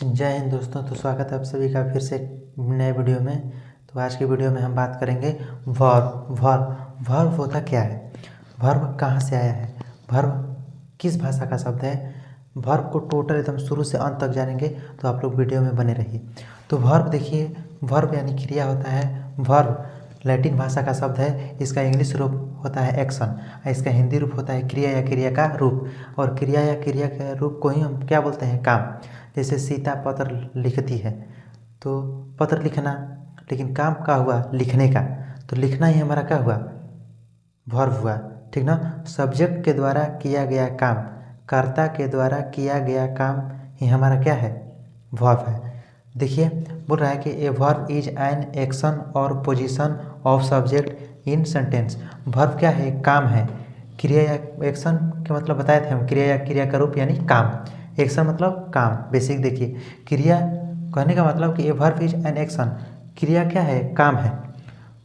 जय हिंद दोस्तों। तो स्वागत है आप सभी का फिर से एक नए वीडियो में। तो आज की वीडियो में हम बात करेंगे वर्ब। वर्ब होता क्या है, वर्ब कहाँ से आया है, वर्ब किस भाषा का शब्द है। वर्ब को टोटल एकदम शुरू से अंत तक जानेंगे, तो आप लोग वीडियो में बने रहिए। तो वर्ब देखिए, वर्ब यानी क्रिया होता है। वर्ब लैटिन भाषा का शब्द है। इसका इंग्लिश रूप होता है एक्शन, इसका हिंदी रूप होता है क्रिया या क्रिया का रूप। और क्रिया या क्रिया के रूप को ही हम क्या बोलते हैं, काम। जैसे सीता पत्र लिखती है, तो पत्र लिखना, लेकिन काम का हुआ लिखने का, तो लिखना ही हमारा क्या हुआ, वर्ब हुआ। ठीक ना। सब्जेक्ट के द्वारा किया गया काम, कर्ता के द्वारा किया गया काम ही हमारा क्या है, वर्ब है। देखिए बोल रहा है कि a verb is an action और position of subject in sentence. Verb क्या है, काम है। क्रिया या एक्शन के मतलब बताए थे हम, क्रिया या क्रिया का रूप यानी काम। एक्शन मतलब काम। बेसिक देखिए, क्रिया कहने का मतलब कि a verb is an action, क्रिया क्या है, काम है।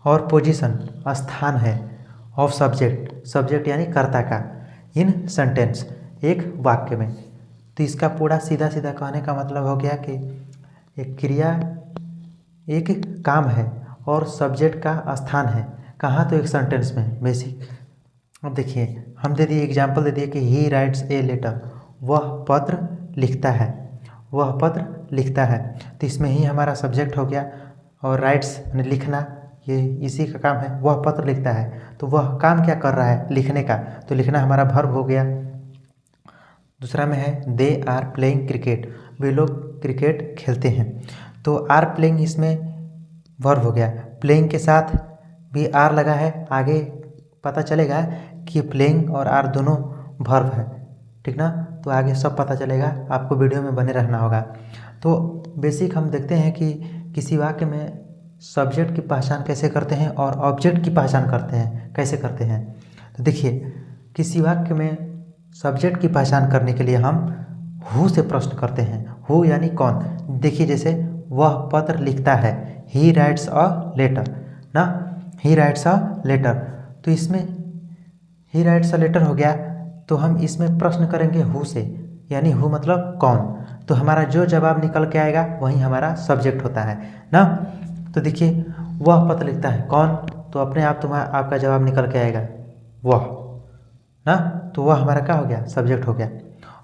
और पोजीशन स्थान है, ऑफ सब्जेक्ट, सब्जेक्ट यानी कर्ता का, इन सेंटेंस एक वाक्य में। तो इसका पूरा सीधा सीधा कहने का मतलब हो गया कि एक क्रिया एक काम है और सब्जेक्ट का स्थान है कहाँ, तो एक सेंटेंस में। बेसिक अब देखिए, हम दे दिए एग्जाम्पल दे दिए कि ही राइट्स ए लेटर, वह पत्र लिखता है, वह पत्र लिखता है। तो इसमें ही हमारा सब्जेक्ट हो गया, और राइट्स यानी लिखना, ये इसी का काम है। वह पत्र लिखता है, तो वह काम क्या कर रहा है, लिखने का, तो लिखना हमारा वर्ब हो गया। दूसरा में है दे आर प्लेइंग क्रिकेट, वे लोग क्रिकेट खेलते हैं। तो आर प्लेइंग इसमें वर्ब हो गया। प्लेइंग के साथ भी आर लगा है, आगे पता चलेगा कि प्लेइंग और आर दोनों वर्ब है। ठीक ना। तो आगे सब पता चलेगा, आपको वीडियो में बने रहना होगा। तो बेसिक हम देखते हैं कि किसी वाक्य में सब्जेक्ट की पहचान कैसे करते हैं और ऑब्जेक्ट की पहचान करते हैं, कैसे करते हैं। तो देखिए, किसी वाक्य में सब्जेक्ट की पहचान करने के लिए हम हु से प्रश्न करते हैं। हु यानी कौन। देखिए जैसे वह पत्र लिखता है, ही राइट्स अ लेटर ना, ही राइट्स अ लेटर। तो इसमें ही राइट्स अ लेटर हो गया, तो हम इसमें प्रश्न करेंगे हु से, यानी हु मतलब कौन। तो हमारा जो जवाब निकल के आएगा वही हमारा सब्जेक्ट होता है ना। तो देखिए, वह पत्र लिखता है, कौन, तो अपने आप तुम्हारा आपका जवाब निकल के आएगा वह ना। तो वह हमारा क्या हो गया, सब्जेक्ट हो गया।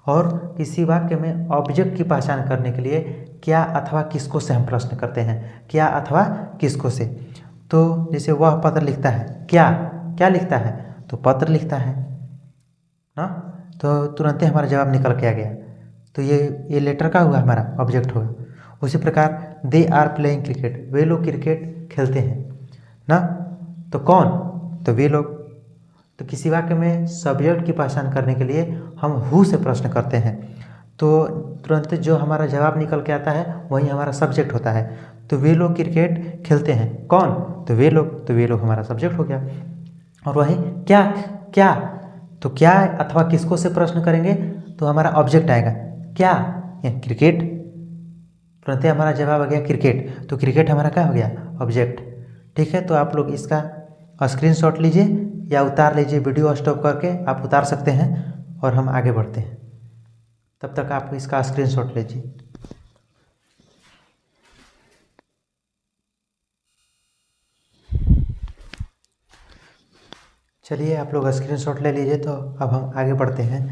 और किसी वाक्य में ऑब्जेक्ट की पहचान करने के लिए क्या अथवा किसको से हम प्रश्न करते हैं, क्या अथवा किसको से। तो जैसे वह पत्र लिखता है, क्या क्या लिखता है, तो पत्र लिखता है ना। तो तुरंत ही हमारा जवाब निकल के आ गया। तो ये लेटर का हुआ, हमारा ऑब्जेक्ट हुआ। उसी प्रकार दे आर प्लेइंग क्रिकेट, वे लोग क्रिकेट खेलते हैं ना। तो कौन, तो वे लोग। तो किसी वाक्य में सब्जेक्ट की पहचान करने के लिए हम हु से प्रश्न करते हैं, तो तुरंत जो हमारा जवाब निकल के आता है वही हमारा सब्जेक्ट होता है। तो वे लोग क्रिकेट खेलते हैं, कौन, तो वे लोग, तो वे लोग हमारा सब्जेक्ट हो गया। और वही क्या क्या, तो क्या अथवा किसको से प्रश्न करेंगे तो हमारा ऑब्जेक्ट आएगा, क्या या क्रिकेट। तुरंत हमारा जवाब आ गया क्रिकेट, तो क्रिकेट हमारा क्या हो गया, ऑब्जेक्ट। ठीक है। तो आप लोग इसका स्क्रीनशॉट लीजिए या उतार लीजिए, वीडियो स्टॉप करके आप उतार सकते हैं और हम आगे बढ़ते हैं। तब तक आप इसका स्क्रीनशॉट लीजिए। चलिए आप लोग स्क्रीनशॉट ले लीजिए। तो अब हम आगे बढ़ते हैं।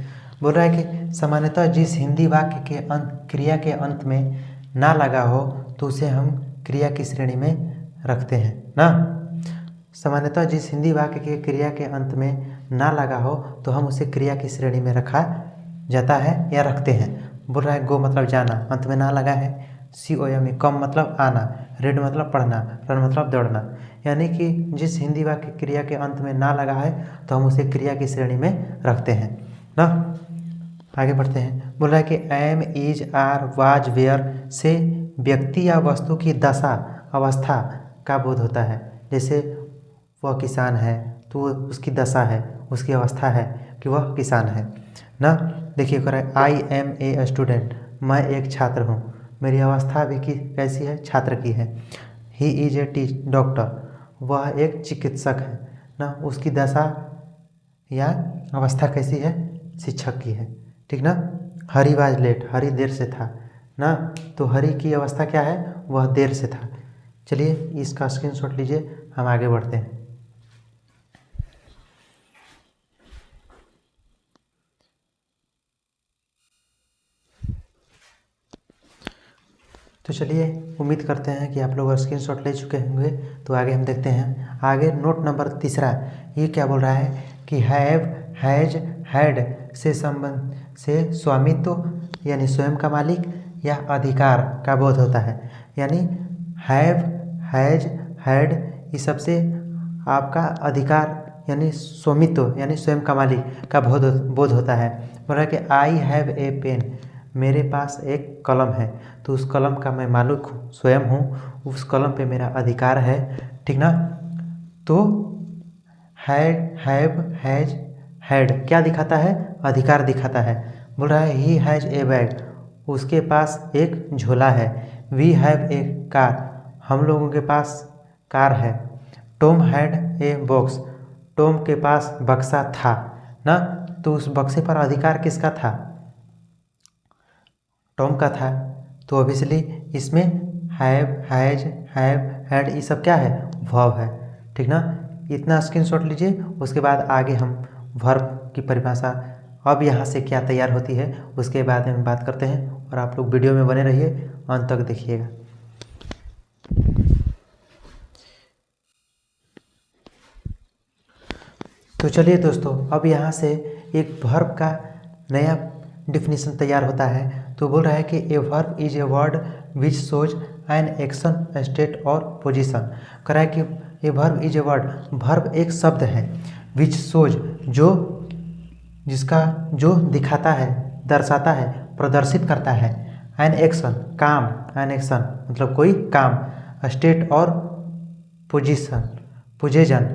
बोल रहा है कि सामान्यतः जिस हिंदी वाक्य के अंत क्रिया के अंत में ना लगा हो तो उसे हम क्रिया की श्रेणी में रखते हैं ना। सामान्यतः जिस हिंदी वाक्य के क्रिया के अंत में ना लगा हो तो हम उसे क्रिया की श्रेणी में रखा जाता है या रखते हैं। बोल रहा है गो मतलब जाना, अंत में ना लगा है। COM कम मतलब आना, रेड मतलब पढ़ना, रन मतलब दौड़ना। यानी कि जिस हिंदी वाक्य क्रिया के अंत में ना लगा है तो हम उसे क्रिया की श्रेणी में रखते हैं ना। आगे बढ़ते हैं। बोल रहा है कि am, is, are, was, were से व्यक्ति या वस्तु की दशा अवस्था का बोध होता है। जैसे वह किसान है, तो उसकी दशा है, उसकी अवस्था है कि वह किसान है ना। देखिए कर रहा है आई एम ए स्टूडेंट, मैं एक छात्र हूँ। मेरी अवस्था भी कैसी है, छात्र की है। ही इज ए डॉक्टर, वह एक चिकित्सक है ना। उसकी दशा या अवस्था कैसी है, शिक्षक की है। ठीक ना। हरी वाज लेट, हरी देर से था ना, तो हरी की अवस्था क्या है, वह देर से था। चलिए इसका स्क्रीनशॉट लीजिए, हम आगे बढ़ते हैं। तो चलिए उम्मीद करते हैं कि आप लोग स्क्रीनशॉट ले चुके होंगे। तो आगे हम देखते हैं। आगे नोट नंबर 3, ये क्या बोल रहा है कि हैव, हैज, हैड से संबंध से स्वामित्व यानी स्वयं का मालिक या अधिकार का बोध होता है। यानी हैव, हैज, हैड ये सबसे आपका अधिकार यानी स्वामित्व यानी स्वयं का मालिक का बोध होता है। बोल रहा है कि आई हैव ए पेन, मेरे पास एक कलम है, तो उस कलम का मैं मालिक स्वयं हूँ, उस कलम पे मेरा अधिकार है, ठीक ना। तो हैड, हैव, हैज, हैड क्या दिखाता है, अधिकार दिखाता है। बोल रहा है ही हैज ए बैग, उसके पास एक झोला है। वी हैव ए कार, हम लोगों के पास कार है। Tom had a box, Tom के पास बक्सा था ना, तो उस बक्से पर अधिकार किसका था, टॉम का था। तो ऑब्वियसली इसमें हैव, हैज, हैव, हैड ये सब क्या है, वर्ब है, ठीक ना। इतना स्क्रीनशॉट लीजिए। उसके बाद आगे हम वर्ब की परिभाषा अब यहाँ से क्या तैयार होती है उसके बाद हम बात करते हैं। और आप लोग वीडियो में बने रहिए, अंत तक देखिएगा। तो चलिए दोस्तों, अब यहाँ से एक वर्ब का नया डिफिनीशन तैयार होता है। तो बोल रहा है कि a verb is a word which shows an action, state और पोजीशन। कह रहा है कि a verb is a word, verb एक शब्द है, विच शोज जो जिसका जो दिखाता है, दर्शाता है, प्रदर्शित करता है, एन एक्शन काम, एन एक्शन मतलब कोई काम, स्टेट और पोजीशन पोजेजन,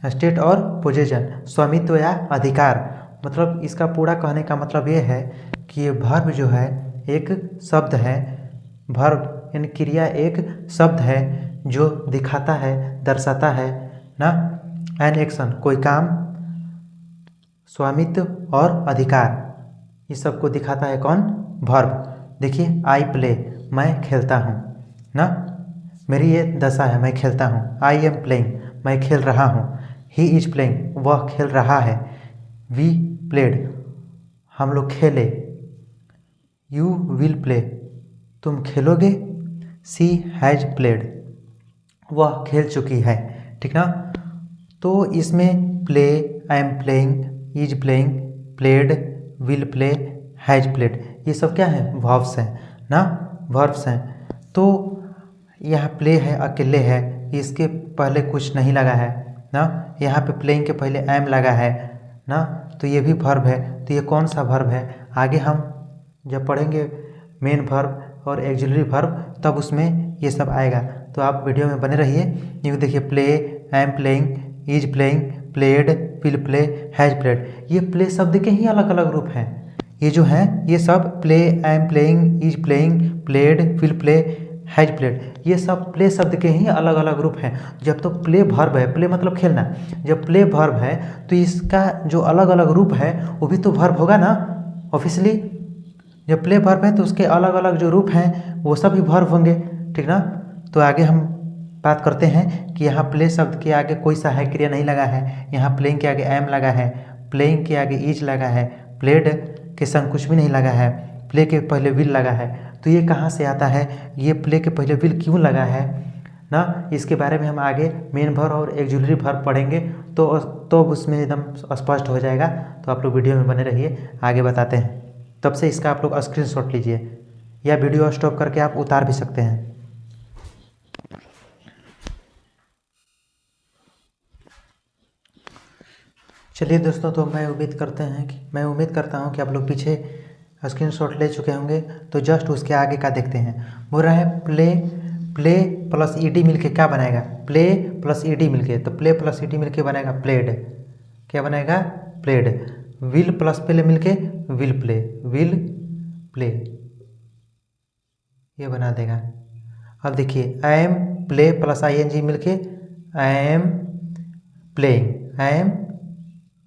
स्टेट और पोजेजन स्वामित्व या अधिकार। मतलब इसका पूरा कहने का मतलब ये है कि ये वर्ब जो है एक शब्द है, वर्ब यानी क्रिया एक शब्द है जो दिखाता है, दर्शाता है ना, एन एक्शन कोई काम, स्वामित्व और अधिकार, इस सब को दिखाता है कौन, वर्ब। देखिए आई प्ले, मैं खेलता हूँ ना, मेरी ये दशा है, मैं खेलता हूँ। आई एम प्लेइंग, मैं खेल रहा हूँ। ही इज प्लेइंग, वह खेल रहा है। वी प्लेड, हम लोग खेले। यू विल प्ले, तुम खेलोगे। सी हैज प्लेड, वह खेल चुकी है, ठीक ना। तो इसमें play, I am playing, is playing, played, will play, has played ये सब क्या है, वर्ब्स हैं ना, वर्ब्स हैं। तो यहाँ प्ले है, अकेले है, इसके पहले कुछ नहीं लगा है ना, यहाँ पे प्लेइंग के पहले एम लगा है ना, तो ये भी वर्ब है। तो ये कौन सा वर्ब है, आगे हम जब पढ़ेंगे मेन वर्ब और एक्सिलरी वर्ब तब उसमें ये सब आएगा। तो आप वीडियो में बने रहिए। क्योंकि देखिए play, am playing, is playing, played, will play, has played, ये प्ले शब्द के ही अलग अलग रूप हैं। ये जो हैं ये सब play, am playing, is playing, played, will play, has played ये सब प्ले शब्द के ही अलग अलग रूप हैं। जब तो प्ले वर्ब है, प्ले मतलब खेलना, जब प्ले वर्ब है तो इसका जो अलग अलग रूप है वो भी तो वर्ब होगा ना ऑब्वियसली। जब प्ले वर्ब है तो उसके अलग अलग जो रूप हैं वो सब भी वर्ब होंगे, ठीक ना। तो आगे हम बात करते हैं कि यहाँ प्ले शब्द के आगे कोई सहायक क्रिया नहीं लगा है। यहाँ प्लेइंग के आगे एम लगा है, प्लेइंग के आगे इज लगा है, प्लेड के संग कुछ भी नहीं लगा है, प्ले के पहले विल लगा है। तो ये कहाँ से आता है, ये प्ले के पहले विल क्यों लगा है ना, इसके बारे में हम आगे मेन वर्ब और एक्सिलरी वर्ब पढ़ेंगे तो उसमें एकदम स्पष्ट हो जाएगा। तो आप लोग वीडियो में बने रहिए, आगे बताते हैं। तब से इसका आप लोग स्क्रीनशॉट लीजिए या वीडियो स्टॉप करके आप उतार भी सकते हैं। चलिए दोस्तों, तो मैं उम्मीद करता हूँ कि आप लोग पीछे स्क्रीनशॉट ले चुके होंगे। तो जस्ट उसके आगे का देखते हैं। बोल रहा है प्ले, प्ले प्लस ईडी मिलके क्या बनाएगा, प्ले प्लस ईडी मिलके, तो प्ले प्लस ईडी मिलके बनेगा प्लेड, क्या बनेगा, प्लेड। विल प्लस प्ले मिलके विल प्ले, विल प्ले ये बना देगा। अब देखिए I am play plus I N G मिलके I am playing, I am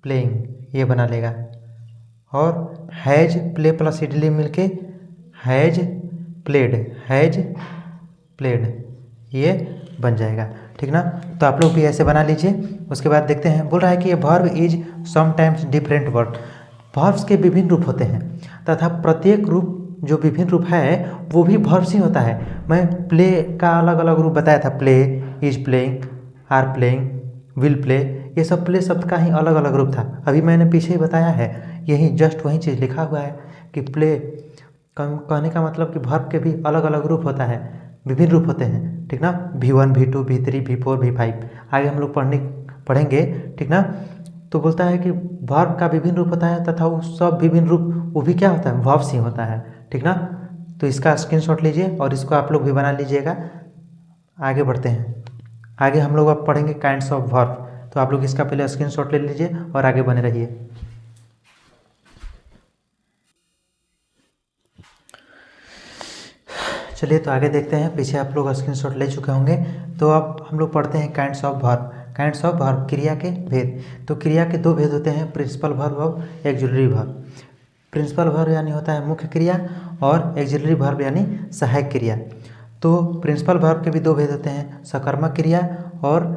playing ये बना लेगा। और हैज प्ले प्लस इडली मिलके हैज प्लेड, हैज प्लेड, ये बन जाएगा। ठीक ना। तो आप लोग भी ऐसे बना लीजिए। उसके बाद देखते हैं, बोल रहा है कि ये verb is sometimes different word. Verbs के विभिन्न रूप होते हैं तथा प्रत्येक रूप जो विभिन्न रूप है वो भी वर्ब्स ही होता है। मैं प्ले का अलग अलग रूप बताया था, play, is playing, are playing, will play, ये सब प्ले शब्द का ही अलग अलग रूप था। अभी मैंने पीछे ही बताया है, यही जस्ट वही चीज़ लिखा हुआ है कि प्ले कहने का मतलब कि वर्ब के भी अलग अलग रूप होता है, विभिन्न रूप होते हैं। ठीक ना। V1, V2, V3, V4, V5 आगे हम लोग पढ़ेंगे। ठीक ना। तो बोलता है कि वर्ब का विभिन्न रूप होता है तथा वो सब विभिन्न रूप वो भी क्या होता है, वर्ब्स ही होता है। ठीक ना। तो इसका स्क्रीनशॉट लीजिए और इसको आप लोग भी बना लीजिएगा। आगे बढ़ते हैं। आगे हम लोग अब पढ़ेंगे काइंड्स ऑफ वर्ब। तो आप लोग इसका पहले स्क्रीनशॉट ले लीजिए और आगे बने रहिए। चलिए तो आगे देखते हैं। पीछे आप लोग स्क्रीनशॉट ले चुके होंगे। तो अब हम लोग पढ़ते हैं kinds of verb. Kinds of verb, क्रिया के भेद। तो क्रिया के दो भेद होते हैं, प्रिंसिपल वर्ब और एक्सिलरी वर्ब। प्रिंसिपल वर्ब यानी होता है मुख्य क्रिया और एक्सिलरी वर्ब यानी सहायक क्रिया। तो प्रिंसिपल वर्ब के भी दो भेद होते हैं, सकर्मक क्रिया और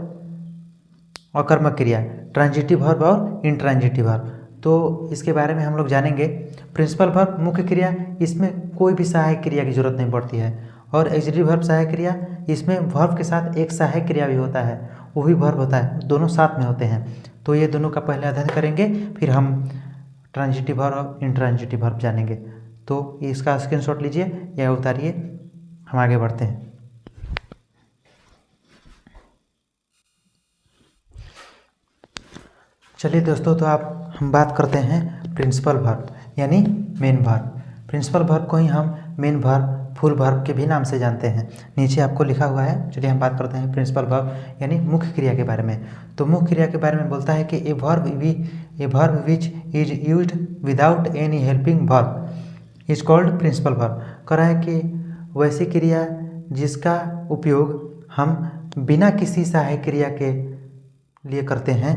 अकर्मक क्रिया, ट्रांजिटिव वर्ब और इंट्रांजिटिव वर्ब। तो इसके बारे में हम लोग जानेंगे। प्रिंसिपल वर्ब मुख्य क्रिया, इसमें कोई भी सहायक क्रिया की जरूरत नहीं पड़ती है। और एक्सिलरी वर्ब सहायक क्रिया, इसमें वर्ब के साथ एक सहायक क्रिया भी होता है, वो भी वर्ब होता है, दोनों साथ में होते हैं। तो ये दोनों का पहले अध्ययन करेंगे, फिर हम ट्रांजिटिव वर्ब और इंट्रांजिटिव वर्ब जानेंगे। तो इसका स्क्रीनशॉट लीजिए या उतारिए, हम आगे बढ़ते हैं। चलिए दोस्तों, तो हम बात करते हैं प्रिंसिपल वर्ब यानी मेन वर्ब। प्रिंसिपल वर्ब को ही हम मेन वर्ब, फुल वर्ब के भी नाम से जानते हैं। नीचे आपको लिखा हुआ है। चलिए हम बात करते हैं प्रिंसिपल वर्ब यानी मुख्य क्रिया के बारे में। तो मुख्य क्रिया के बारे में बोलता है कि a verb which is used without any helping verb is called principal verb. कह रहा है कि वैसी क्रिया जिसका उपयोग हम बिना किसी सहायक क्रिया के लिए करते हैं,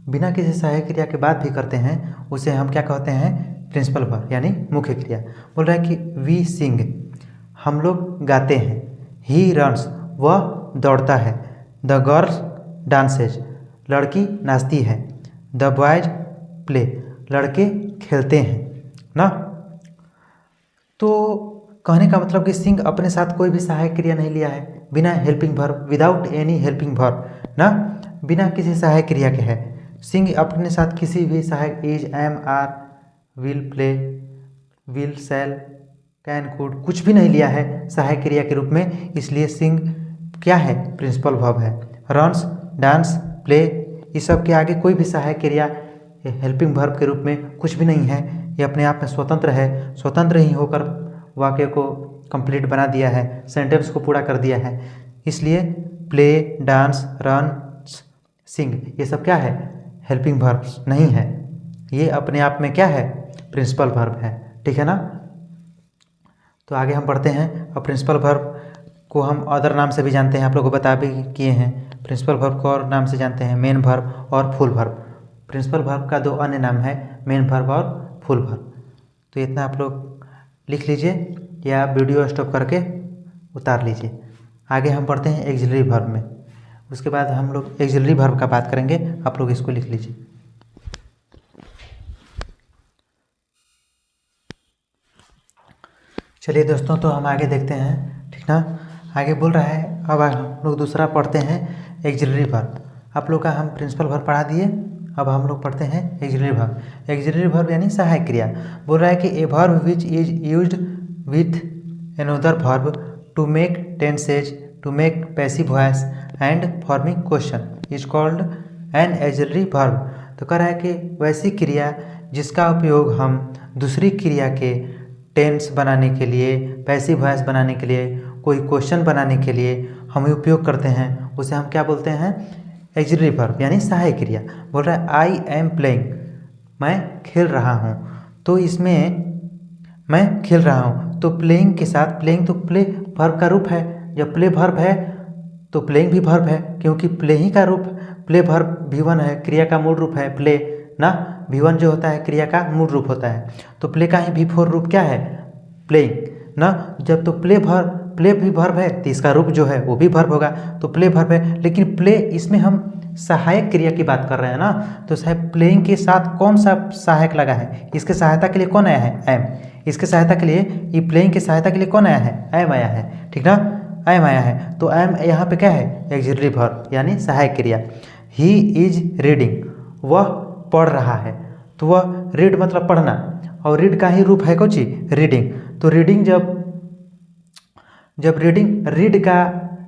बिना किसी सहायक क्रिया के बाद भी करते हैं, उसे हम क्या कहते हैं, प्रिंसिपल वर्ब यानी मुख्य क्रिया। बोल रहा है कि वी सिंग, हम लोग गाते हैं, ही रन्स, वह दौड़ता है, द गर्ल्स डांसेज, लड़की नाचती है, द बॉयज प्ले, लड़के खेलते हैं ना। तो कहने का मतलब कि सिंग अपने साथ कोई भी सहायक क्रिया नहीं लिया है, बिना helping verb, without any helping verb ना, बिना किसी सहायक क्रिया के है। सिंग अपने साथ किसी भी सहायक is, am, are, will, play, will, shall, can, could कुछ भी नहीं लिया है सहायक क्रिया के रूप में, इसलिए सिंग क्या है, प्रिंसिपल वर्ब है। रन्स, डांस, प्ले, ये सब के आगे कोई भी सहायक क्रिया हेल्पिंग वर्ब के रूप में कुछ भी नहीं है। ये अपने आप में स्वतंत्र है, स्वतंत्र ही होकर वाक्य को कंप्लीट बना दिया है, सेंटेंस को पूरा कर दिया है। इसलिए प्ले, डांस, रन, सिंग ये सब क्या है, हेल्पिंग वर्ब्स नहीं है। ये अपने आप में क्या है, प्रिंसिपल वर्ब है। ठीक है ना। तो आगे हम पढ़ते हैं। अब प्रिंसिपल वर्ब को हम अदर नाम से भी जानते हैं, आप लोगों को बता भी किए हैं। प्रिंसिपल वर्ब को और नाम से जानते हैं, मेन वर्ब और फुल वर्ब। प्रिंसिपल वर्ब का दो अन्य नाम है, मेन वर्ब और फुल वर्ब। तो इतना आप लोग लिख लीजिए या वीडियो स्टॉप करके उतार लीजिए। आगे हम पढ़ते हैं एक्सिलरी वर्ब में। उसके बाद हम लोग एक्सिलरी वर्ब का बात करेंगे, आप लोग इसको लिख लीजिए। चलिए दोस्तों, तो हम आगे देखते हैं। ठीक ना। आगे बोल रहा है, अब हम लोग दूसरा पढ़ते हैं एक्सिलरी वर्ब। आप लोग का हम प्रिंसिपल वर्ब पढ़ा दिए, अब हम लोग पढ़ते हैं एक्सिलरी वर्ब। एक्सिलरी वर्ब यानी सहायक क्रिया। बोल रहा है कि a verb which is used with another verb to make tenses, to make passive voice and forming question is called an auxiliary verb. तो कह रहा है कि वैसी क्रिया जिसका उपयोग हम दूसरी क्रिया के टेंस बनाने के लिए, पैसिव वॉइस बनाने के लिए, कोई क्वेश्चन बनाने के लिए हम उपयोग करते हैं, उसे हम क्या बोलते हैं, एक्सिलरी वर्ब यानी सहायक क्रिया। बोल रहा है आई एम प्लेइंग, मैं खेल रहा हूँ। तो इसमें मैं खेल रहा हूँ, तो प्लेइंग के साथ, प्लेइंग तो प्ले वर्ब का रूप है, जब प्ले वर्ब है तो प्लेइंग भी वर्ब है, क्योंकि प्ले ही का रूप प्ले वर्ब V1 है, क्रिया का मूल रूप है प्ले ना। V1 जो होता है क्रिया का मूल रूप होता है, तो प्ले का ही V4 रूप क्या है, प्लेइंग ना। जब तो प्ले भी वर्ब है तो इसका रूप जो है वो भी वर्ब होगा, तो प्ले वर्ब है। लेकिन प्ले इसमें हम सहायक क्रिया की बात कर रहे हैं ना, तो साहब प्लेइंग के साथ कौन सा सहायक लगा है, इसके सहायता के लिए कौन आया है, एम। इसके सहायता के लिए, ये प्लेइंग की सहायता के लिए कौन आया है, एम आया है, ठीक ना, एम आया है। तो एम यहाँ पे क्या है, एक्सिलरी वर्ब यानी सहायक क्रिया। ही इज रीडिंग, वह पढ़ रहा है, तो वह रीड मतलब पढ़ना, और रीड का ही रूप है कौन सी, रीडिंग। तो रीडिंग जब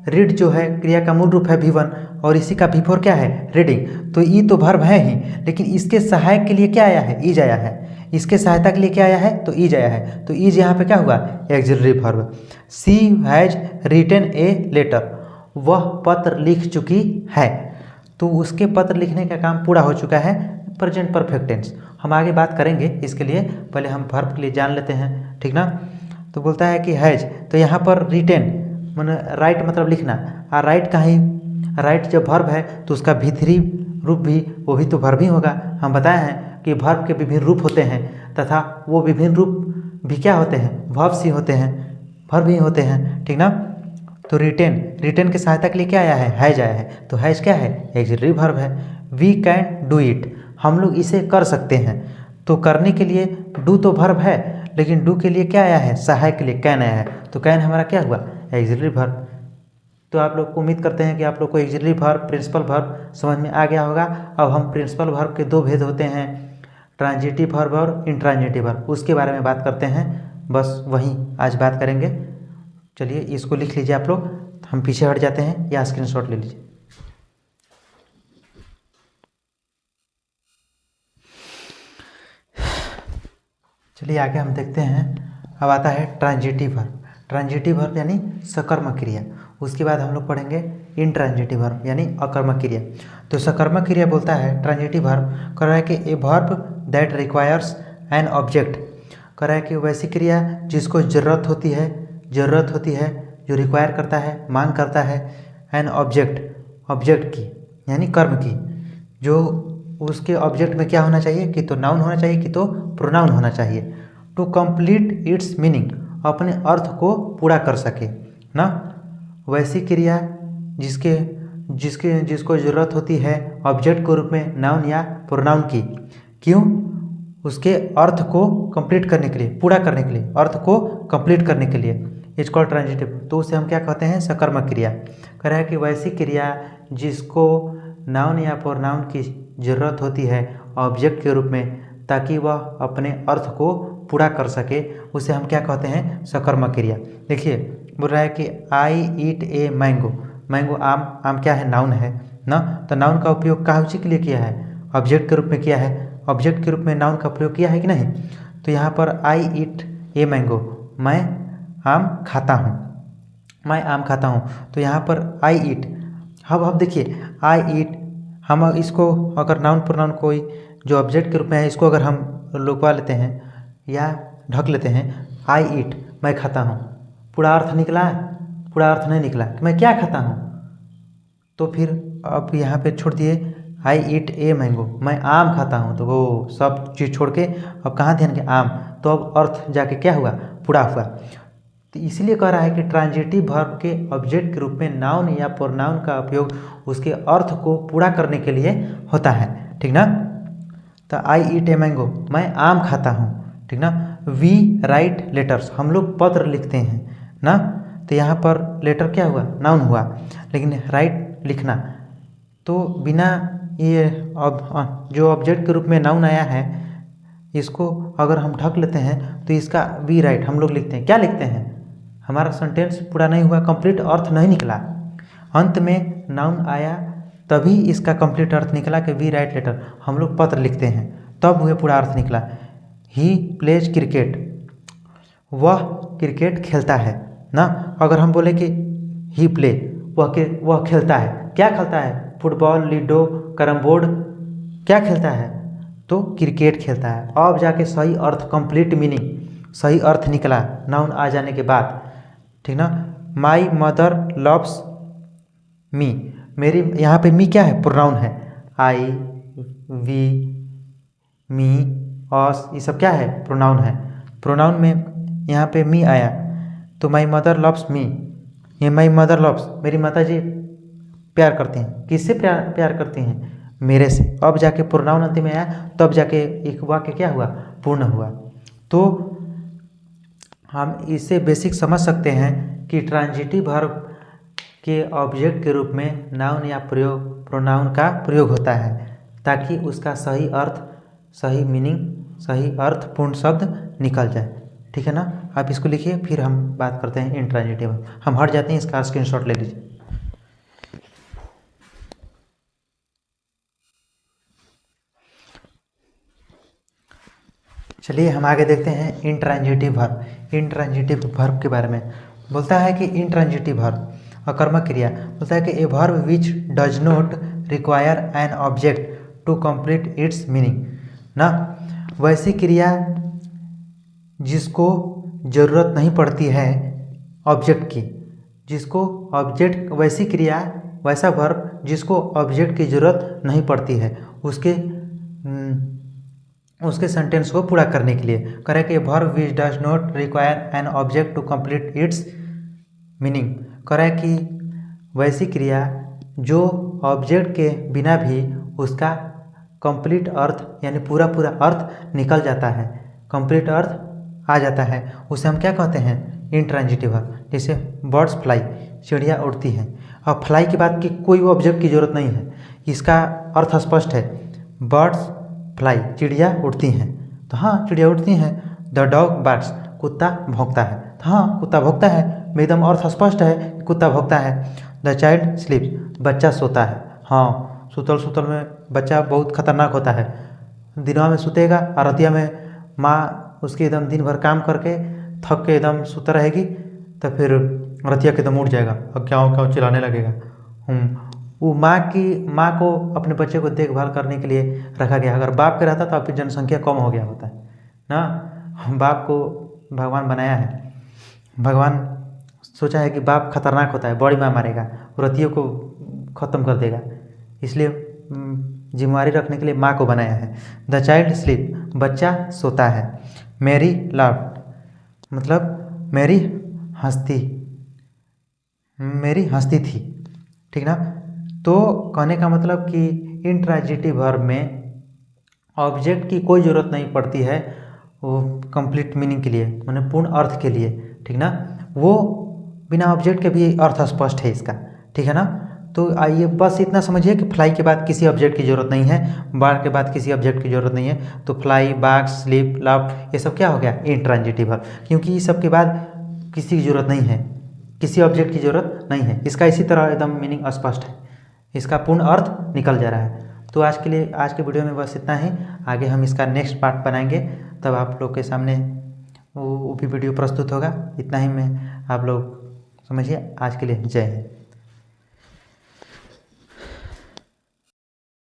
रीड जो है क्रिया का मूल रूप है V1 और इसी का V4 क्या है, रीडिंग। तो ई तो वर्ब है ही, लेकिन इसके सहायक के लिए क्या आया है, ईज आया है। इसके सहायता के लिए क्या आया है, तो ईज आया है। तो ईज यहाँ पे क्या हुआ, auxiliary verb. She has written a letter, वह पत्र लिख चुकी है, तो उसके पत्र लिखने का काम पूरा हो चुका है, प्रेजेंट परफेक्ट टेंस। हम आगे बात करेंगे, इसके लिए पहले हम वर्ब के लिए जान लेते हैं, ठीक ना। तो बोलता है कि हैज, तो यहाँ पर रिटेन माने राइट मतलब लिखना, और राइट जब वर्ब है तो उसका V3 रूप भी, वो भी तो वर्ब ही होगा। हम बताए हैं कि वर्ब के विभिन्न रूप होते हैं, तथा वो विभिन्न रूप भी क्या होते हैं, वर्ब्स ही होते हैं, वर्ब ही होते हैं, ठीक ना। तो रिटेन की सहायता के लिए क्या आया है, हैज आया है, तो हैज क्या है, एक्सिलरी वर्ब है। वी कैन डू इट, हम लोग इसे कर सकते हैं, तो करने के लिए डू तो वर्ब है, लेकिन डू के लिए क्या आया है, सहायक के लिए कैन आया है, तो कैन हमारा क्या हुआ, एक्सिलरी वर्ब। तो आप लोग को उम्मीद करते हैं कि आप लोग को एक्सिलरी वर्ब, प्रिंसिपल वर्ब समझ में आ गया होगा। अब हम प्रिंसिपल वर्ब के दो भेद होते हैं, ट्रांजिटिव वर्ब और इंट्रांजिटिव वर्ब, उसके बारे में बात करते हैं, बस वहीं आज बात करेंगे। चलिए इसको लिख लीजिए आप लोग, हम पीछे हट जाते हैं, या स्क्रीनशॉट ले लीजिए। चलिए आगे हम देखते हैं। अब आता है ट्रांजिटिव वर्ब। ट्रांजिटिव वर्ब यानी सकर्मक क्रिया। उसके बाद हम लोग पढ़ेंगे इंट्रांजिटिव वर्ब यानी अकर्मक क्रिया। तो सकर्मक क्रिया बोलता है ट्रांजिटिव वर्ब, कह रहा है कि a verb that requires an object, कह रहा है कि वैसी क्रिया जिसको ज़रूरत होती है, जो रिक्वायर करता है, मांग करता है, एन ऑब्जेक्ट की यानी कर्म की, जो उसके ऑब्जेक्ट में क्या होना चाहिए, कि तो नाउन होना चाहिए, कि तो प्रोनाउन होना चाहिए, टू कंप्लीट इट्स मीनिंग, अपने अर्थ को पूरा कर सके ना। वैसी क्रिया जिसको ज़रूरत होती है ऑब्जेक्ट के रूप में नाउन या प्रोनाउन की, क्यों, उसके अर्थ को कंप्लीट करने के लिए, पूरा करने के लिए, अर्थ को कंप्लीट करने के लिए, इज कॉल्ड ट्रांजिटिव। तो उसे हम क्या कहते हैं, सकर्मक क्रिया। कह रहा है कि वैसी क्रिया जिसको नाउन या प्रोनाउन की ज़रूरत होती है ऑब्जेक्ट के रूप में, ताकि वह अपने अर्थ को पूरा कर सके, उसे हम क्या कहते हैं, सकर्मक क्रिया। देखिए बोल रहा है कि आई ईट ए मैंगो, मैंगो आम क्या है, नाउन है ना। तो नाउन का उपयोग काउची के लिए किया है, ऑब्जेक्ट के रूप में किया है, ऑब्जेक्ट के रूप में नाउन का प्रयोग किया है कि नहीं। तो यहाँ पर आई ईट ए मैंगो, मैं आम खाता हूँ, मैं आम खाता हूँ। तो यहाँ पर आई ईट, अब देखिए आई ईट, हम इसको अगर नाउन प्रोनाउन कोई जो ऑब्जेक्ट के रूप में है, इसको अगर हम लुकवा लेते हैं या ढक लेते हैं, आई ईट मैं खाता हूँ, पूरा अर्थ निकला, पूरा अर्थ नहीं निकला कि मैं क्या खाता हूँ। तो फिर अब यहाँ पे छोड़ दिए आई ईट ए मैंगो, मैं आम खाता हूँ, तो वो सब चीज़ छोड़ के अब कहाँ ध्यान के, आम। तो अब अर्थ जाके क्या हुआ, पूरा हुआ। तो इसलिए कह रहा है कि ट्रांजिटिव वर्ब के ऑब्जेक्ट के रूप में नाउन या प्रोनाउन का उपयोग उसके अर्थ को पूरा करने के लिए होता है, ठीक ना। तो आई ईट ए मैंगो, मैं आम खाता हूँ, ठीक ना। वी राइट लेटर्स, हम लोग पत्र लिखते हैं ना। तो यहाँ पर लेटर क्या हुआ, नाउन हुआ, लेकिन राइट लिखना, तो बिना ये अब जो ऑब्जेक्ट के रूप में नाउन आया है, इसको अगर हम ढक लेते हैं तो इसका वी राइट हम लोग लिखते हैं, क्या लिखते हैं, हमारा सेंटेंस पूरा नहीं हुआ, कंप्लीट अर्थ नहीं निकला। अंत में नाउन आया तभी इसका कंप्लीट अर्थ निकला कि वी राइट लेटर, हम लोग पत्र लिखते हैं, तब हुए पूरा अर्थ निकला। ही प्लेज क्रिकेट, वह क्रिकेट खेलता है ना। अगर हम बोले कि ही प्ले, वह खेलता है, क्या खेलता है, फुटबॉल, लूडो, कैरम बोर्ड, क्या खेलता है, तो क्रिकेट खेलता है। अब जाके सही अर्थ, कंप्लीट मीनिंग, सही अर्थ निकला नाउन आ जाने के बाद, ठीक ना। माई मदर लव्स मी, मेरी, यहाँ पे मी क्या है, प्रोनाउन है, आई, वी, मी, अस, ये सब क्या है, प्रोनाउन है। प्रोनाउन में यहाँ पे मी आया, तो माई मदर लव्स मी, ये माई मदर लव्स, मेरी माता जी प्यार करती हैं। किससे प्यार करती हैं? मेरे से। अब जाके प्रोनाउन अंतिम में आया, तब जाके एक वाक्य क्या हुआ? पूर्ण हुआ। तो हम इससे बेसिक समझ सकते हैं कि ट्रांजिटिव वर्ब के ऑब्जेक्ट के रूप में नाउन या प्रोनाउन का प्रयोग होता है, ताकि उसका सही अर्थ, सही मीनिंग, सही अर्थपूर्ण शब्द निकल जाए। ठीक है ना? आप इसको लिखिए, फिर हम बात करते हैं इंट्रांजिटिव। हम हट जाते हैं, इसका स्क्रीनशॉट ले लीजिए। चलिए हम आगे देखते हैं इंट्रांजिटिव वर्ब। इंट्रांजिटिव वर्ब के बारे में बोलता है कि इंट्रांजिटिव वर्ब अकर्मक क्रिया, बोलता है कि a verb which does not require an object to complete its meaning ना, वैसी क्रिया जिसको ज़रूरत नहीं पड़ती है ऑब्जेक्ट की, जिसको ऑब्जेक्ट, वैसी क्रिया, वैसा वर्ब जिसको ऑब्जेक्ट की ज़रूरत नहीं पड़ती है उसके सेंटेंस को पूरा करने के लिए। करें कि verb which does not require an object to complete its meaning, करें कि वैसी क्रिया जो ऑब्जेक्ट के बिना भी उसका कंप्लीट अर्थ यानी पूरा अर्थ निकल जाता है, कंप्लीट अर्थ आ जाता है, उसे हम क्या कहते हैं? Intransitive verb. जैसे बर्ड्स फ्लाई, चिड़िया उड़ती हैं। अब फ्लाई के बाद की कोई ऑब्जेक्ट की जरूरत नहीं है, इसका अर्थ स्पष्ट है। बर्ड्स फ्लाई, चिड़िया उड़ती हैं, तो हाँ चिड़िया उड़ती हैं। द डॉग बार्क्स, कुत्ता भौंकता है, तो हाँ कुत्ता भौंकता है, एकदम अर्थ स्पष्ट है, कुत्ता भौंकता है। द चाइल्ड स्लीप्स, बच्चा सोता है, हाँ सुतल में बच्चा बहुत खतरनाक होता है। दिनवा में सुतेगा और रतिया में माँ उसके एकदम दिन भर काम करके थक के एकदम सुता रहेगी, तो फिर रतिया के एकदम उठ जाएगा और क्या चिल्लाने लगेगा। वो माँ को अपने बच्चे को देखभाल करने के लिए रखा गया। अगर बाप के रहता तो आपकी जनसंख्या कम हो गया होता है ना। बाप को भगवान बनाया है, भगवान सोचा है कि बाप खतरनाक होता है, बड़ी माँ मारेगा, रतियों को ख़त्म कर देगा, इसलिए जिम्मेवारी रखने के लिए माँ को बनाया है। द चाइल्ड स्लीप, बच्चा सोता है। मैरी लाफ्ड, मतलब मैरी हंसती थी। ठीक ना? तो कहने का मतलब कि इंट्रांजिटिव वर्ब में ऑब्जेक्ट की कोई ज़रूरत नहीं पड़ती है वो कंप्लीट मीनिंग के लिए, माने पूर्ण अर्थ के लिए। ठीक ना? वो बिना ऑब्जेक्ट के भी अर्थ स्पष्ट है इसका। ठीक है ना? तो आइए बस इतना समझिए कि फ्लाई के बाद किसी ऑब्जेक्ट की ज़रूरत नहीं है, बार के बाद किसी ऑब्जेक्ट की ज़रूरत नहीं है। तो फ्लाई, बाग, स्लीप, लव, ये सब क्या हो गया? इंट्रांजिटिव वर्ब, क्योंकि इस सब के बाद किसी की ज़रूरत नहीं है, किसी ऑब्जेक्ट की ज़रूरत नहीं है। इसका इसी तरह एकदम मीनिंग स्पष्ट है, इसका पूर्ण अर्थ निकल जा रहा है। तो आज के वीडियो में बस इतना ही। आगे हम इसका नेक्स्ट पार्ट बनाएंगे, तब आप लोग के सामने वो भी वीडियो प्रस्तुत होगा। इतना ही में आप लोग समझिए। आज के लिए जय हिंद।